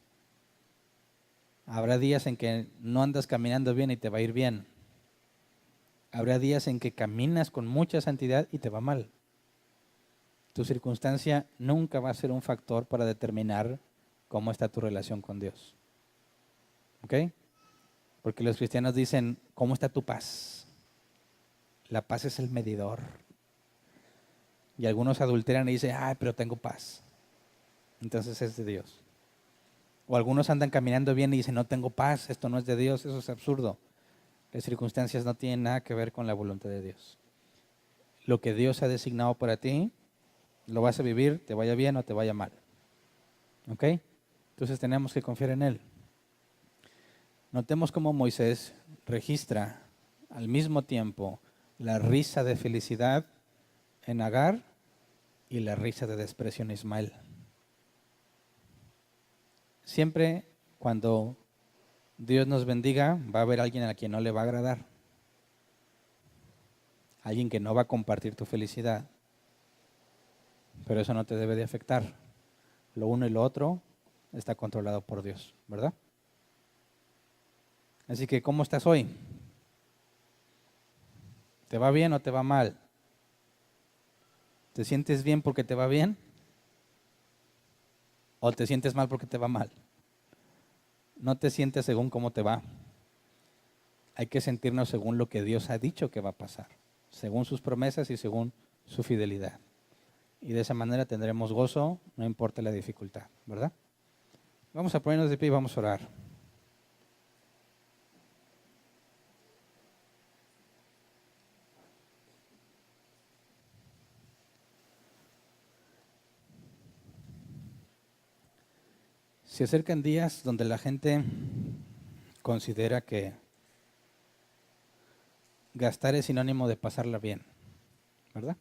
Habrá días en que no andas caminando bien y te va a ir bien. Habrá días en que caminas con mucha santidad y te va mal. Tu circunstancia nunca va a ser un factor para determinar cómo está tu relación con Dios. ¿Ok? Porque los cristianos dicen, ¿cómo está tu paz? La paz es el medidor. Y algunos adulteran y dicen, pero tengo paz. Entonces es de Dios. O algunos andan caminando bien y dicen, no tengo paz, esto no es de Dios, eso es absurdo. Las circunstancias no tienen nada que ver con la voluntad de Dios. Lo que Dios ha designado para ti, lo vas a vivir, te vaya bien o te vaya mal. ¿Ok? Entonces tenemos que confiar en Él. Notemos cómo Moisés registra al mismo tiempo la risa de felicidad en Agar y la risa de desprecio en Ismael. Siempre cuando Dios nos bendiga, va a haber alguien a quien no le va a agradar. Alguien que no va a compartir tu felicidad. Pero eso no te debe de afectar. Lo uno y lo otro está controlado por Dios, ¿verdad? Así que, ¿cómo estás hoy? ¿Te va bien o te va mal? ¿Te sientes bien porque te va bien? ¿O te sientes mal porque te va mal? No te sientes según cómo te va. Hay que sentirnos según lo que Dios ha dicho que va a pasar, según sus promesas y según su fidelidad. Y de esa manera tendremos gozo, no importa la dificultad, ¿verdad? Vamos a ponernos de pie y vamos a orar. Se acercan días donde la gente considera que gastar es sinónimo de pasarla bien, ¿verdad?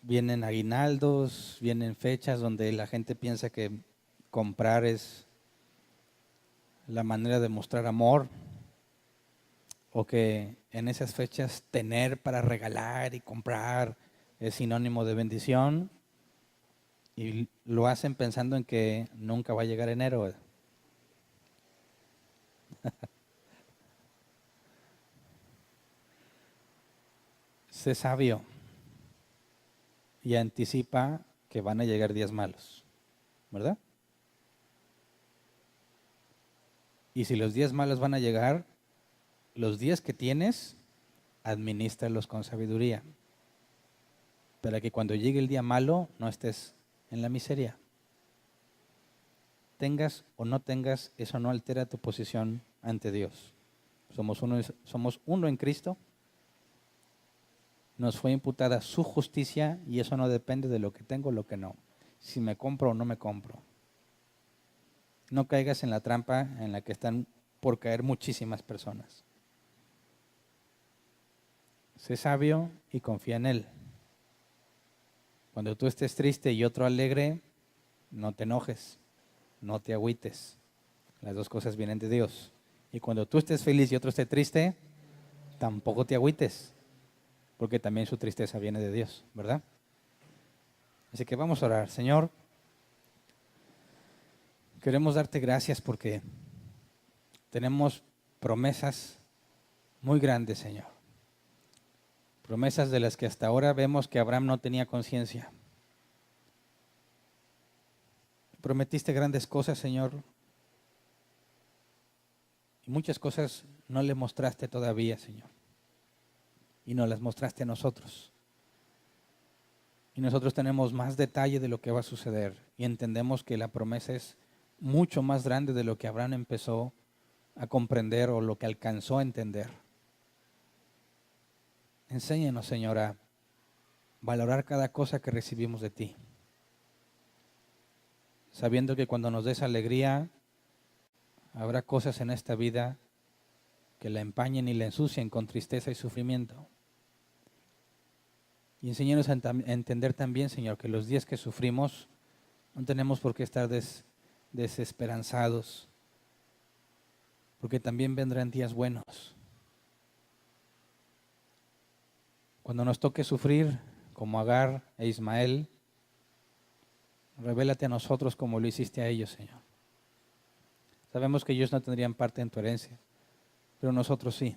Vienen aguinaldos, vienen fechas donde la gente piensa que comprar es la manera de mostrar amor, o que en esas fechas tener para regalar y comprar es sinónimo de bendición, y lo hacen pensando en que nunca va a llegar enero. Sé sabio y anticipa que van a llegar días malos, ¿verdad? Y si los días malos van a llegar, los días que tienes, adminístralos con sabiduría, para que cuando llegue el día malo no estés en la miseria. Tengas o no tengas, eso no altera tu posición ante Dios. Somos uno en Cristo, nos fue imputada su justicia y eso no depende de lo que tengo o lo que no. Si me compro o no me compro. No caigas en la trampa en la que están por caer muchísimas personas. Sé sabio y confía en Él. Cuando tú estés triste y otro alegre, no te enojes, no te agüites. Las dos cosas vienen de Dios. Y cuando tú estés feliz y otro esté triste, tampoco te agüites, porque también su tristeza viene de Dios, ¿verdad? Así que vamos a orar. Señor, queremos darte gracias porque tenemos promesas muy grandes, Señor. Promesas de las que hasta ahora vemos que Abraham no tenía conciencia. Prometiste grandes cosas, Señor, y muchas cosas no le mostraste todavía, Señor. Y nos las mostraste a nosotros. Y nosotros tenemos más detalle de lo que va a suceder. Y entendemos que la promesa es mucho más grande de lo que Abraham empezó a comprender o lo que alcanzó a entender. Enséñanos, Señor, a valorar cada cosa que recibimos de ti. Sabiendo que cuando nos des alegría, habrá cosas en esta vida que la empañen y la ensucien con tristeza y sufrimiento. Y enséñanos a entender también, Señor, que los días que sufrimos no tenemos por qué estar desesperanzados, porque también vendrán días buenos. Cuando nos toque sufrir, como Agar e Ismael, revélate a nosotros como lo hiciste a ellos, Señor. Sabemos que ellos no tendrían parte en tu herencia, pero nosotros sí.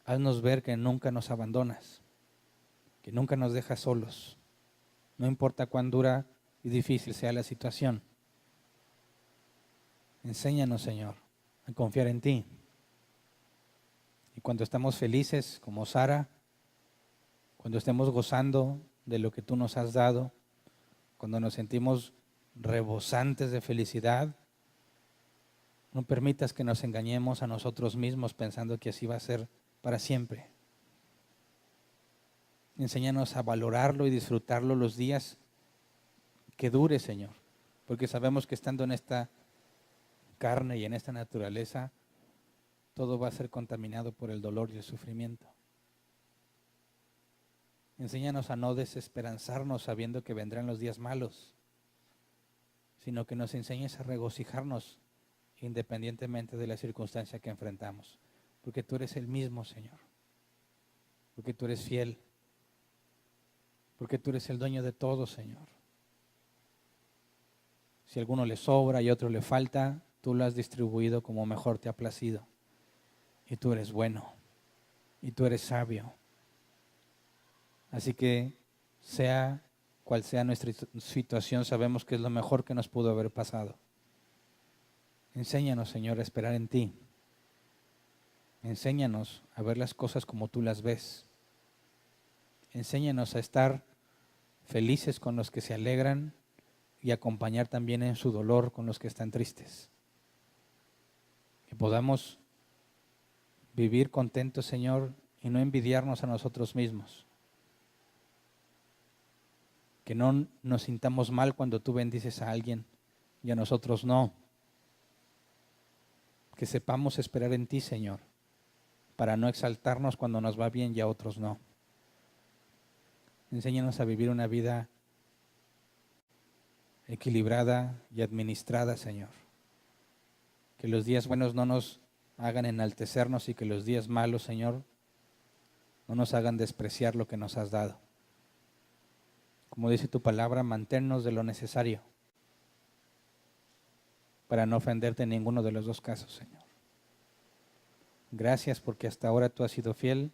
Haznos ver que nunca nos abandonas, que nunca nos dejas solos, no importa cuán dura y difícil sea la situación. Enséñanos, Señor, a confiar en ti. Y cuando estamos felices, como Sara, cuando estemos gozando de lo que tú nos has dado, cuando nos sentimos rebosantes de felicidad, no permitas que nos engañemos a nosotros mismos pensando que así va a ser para siempre. Enséñanos a valorarlo y disfrutarlo los días que dure, Señor, porque sabemos que estando en esta carne y en esta naturaleza, todo va a ser contaminado por el dolor y el sufrimiento. Enséñanos a no desesperanzarnos sabiendo que vendrán los días malos, sino que nos enseñes a regocijarnos independientemente de la circunstancia que enfrentamos, porque tú eres el mismo, Señor, porque tú eres fiel, porque tú eres el dueño de todo, Señor. Si a alguno le sobra y a otro le falta, tú lo has distribuido como mejor te ha placido. Y tú eres bueno, y tú eres sabio. Así que sea cual sea nuestra situación, sabemos que es lo mejor que nos pudo haber pasado. Enséñanos, Señor, a esperar en ti. Enséñanos a ver las cosas como tú las ves. Enséñanos a estar felices con los que se alegran y acompañar también en su dolor con los que están tristes. Que podamos vivir contentos, Señor, y no envidiarnos a nosotros mismos. Que no nos sintamos mal cuando tú bendices a alguien y a nosotros no. Que sepamos esperar en ti, Señor, para no exaltarnos cuando nos va bien y a otros no. Enséñanos a vivir una vida equilibrada y administrada, Señor. Que los días buenos no nos hagan enaltecernos y que los días malos, Señor, no nos hagan despreciar lo que nos has dado. Como dice tu palabra, manténnos de lo necesario para no ofenderte en ninguno de los dos casos, Señor. Gracias porque hasta ahora tú has sido fiel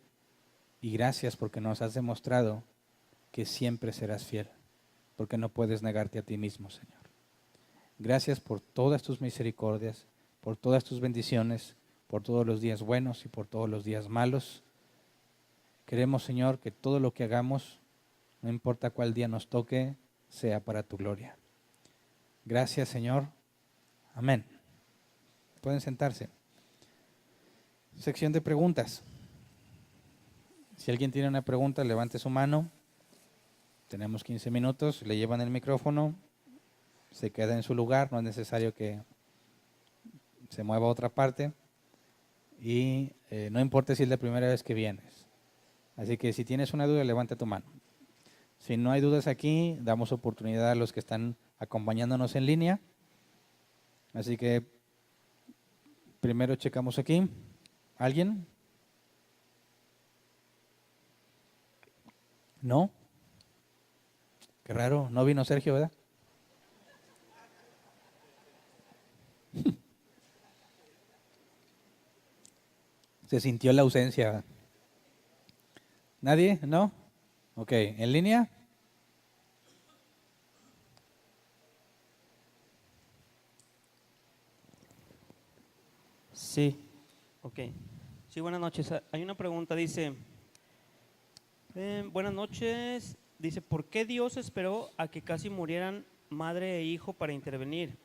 y gracias porque nos has demostrado que siempre serás fiel, porque no puedes negarte a ti mismo, Señor. Gracias por todas tus misericordias, por todas tus bendiciones, por todos los días buenos y por todos los días malos. Queremos, Señor, que todo lo que hagamos, no importa cuál día nos toque, sea para tu gloria. Gracias, Señor. Amén. Pueden sentarse. Sección de preguntas. Si alguien tiene una pregunta, levante su mano. Tenemos 15 minutos, le llevan el micrófono, se queda en su lugar, no es necesario que se mueva a otra parte y no importa si es la primera vez que vienes. Así que si tienes una duda, levanta tu mano. Si no hay dudas aquí, damos oportunidad a los que están acompañándonos en línea. Así que primero checamos aquí. ¿Alguien? ¿No? Qué raro, no vino Sergio, ¿verdad? Se sintió la ausencia. ¿Nadie? ¿No? Ok, ¿en línea? Sí, ok. Sí, buenas noches. Hay una pregunta, dice, buenas noches, dice, ¿por qué Dios esperó a que casi murieran madre e hijo para intervenir?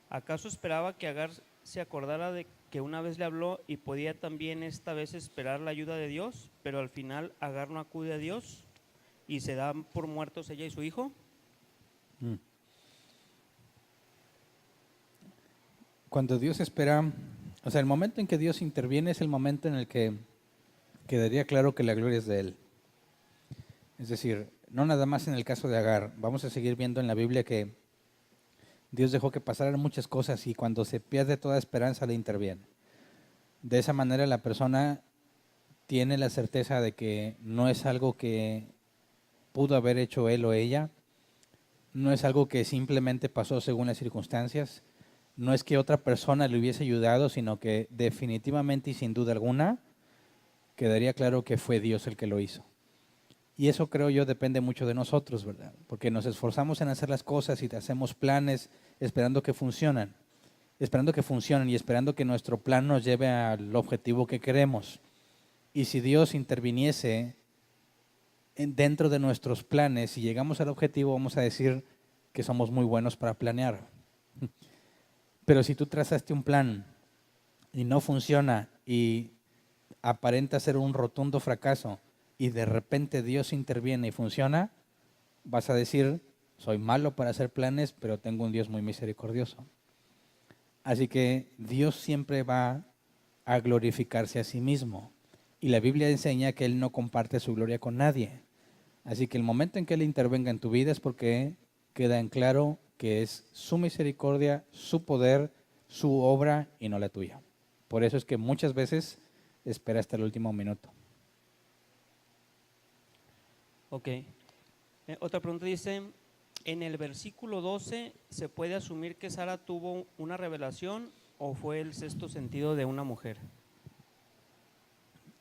¿Acaso esperaba que Agar se acordara de que una vez le habló y podía también esta vez esperar la ayuda de Dios, pero al final Agar no acude a Dios y se dan por muertos ella y su hijo? Cuando Dios espera, o sea, el momento en que Dios interviene es el momento en el que quedaría claro que la gloria es de Él. Es decir, no nada más en el caso de Agar. Vamos a seguir viendo en la Biblia que Dios dejó que pasaran muchas cosas y cuando se pierde toda esperanza le interviene. De esa manera la persona tiene la certeza de que no es algo que pudo haber hecho él o ella, no es algo que simplemente pasó según las circunstancias, no es que otra persona le hubiese ayudado, sino que definitivamente y sin duda alguna quedaría claro que fue Dios el que lo hizo. Y eso creo yo depende mucho de nosotros, ¿verdad? Porque nos esforzamos en hacer las cosas y hacemos planes esperando que funcionen y esperando que nuestro plan nos lleve al objetivo que queremos. Y si Dios interviniese dentro de nuestros planes y llegamos al objetivo, vamos a decir que somos muy buenos para planear. Pero si tú trazaste un plan y no funciona y aparenta ser un rotundo fracaso y de repente Dios interviene y funciona, vas a decir, soy malo para hacer planes, pero tengo un Dios muy misericordioso. Así que Dios siempre va a glorificarse a sí mismo. Y la Biblia enseña que Él no comparte su gloria con nadie. Así que el momento en que Él intervenga en tu vida es porque queda en claro que es su misericordia, su poder, su obra y no la tuya. Por eso es que muchas veces espera hasta el último minuto. Ok. Otra pregunta dice, en el versículo 12, ¿se puede asumir que Sara tuvo una revelación o fue el sexto sentido de una mujer?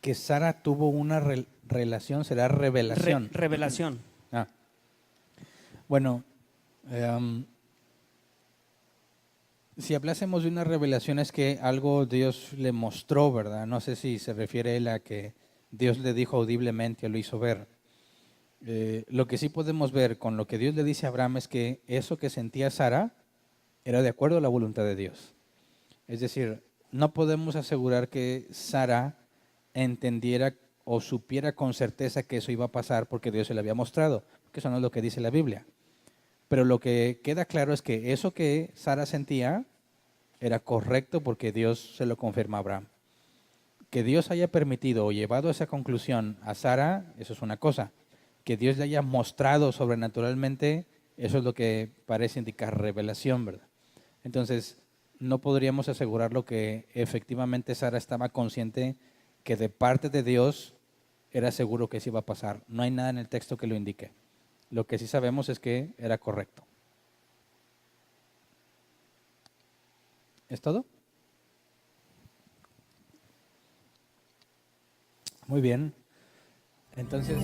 Que Sara tuvo una relación, será revelación. Revelación. Ah. Bueno, si hablásemos de una revelación es que algo Dios le mostró, ¿verdad? No sé si se refiere él a que Dios le dijo audiblemente o lo hizo ver. Lo que sí podemos ver con lo que Dios le dice a Abraham es que eso que sentía Sara era de acuerdo a la voluntad de Dios. Es decir, no podemos asegurar que Sara entendiera o supiera con certeza que eso iba a pasar porque Dios se le había mostrado, que eso no es lo que dice la Biblia. Pero lo que queda claro es que eso que Sara sentía era correcto porque Dios se lo confirma a Abraham. Que Dios haya permitido o llevado a esa conclusión a Sara, eso es una cosa. Que Dios le haya mostrado sobrenaturalmente, eso es lo que parece indicar revelación, ¿verdad? Entonces, no podríamos asegurarlo que efectivamente Sara estaba consciente que de parte de Dios era seguro que eso iba a pasar. No hay nada en el texto que lo indique. Lo que sí sabemos es que era correcto. ¿Es todo? Muy bien. Entonces...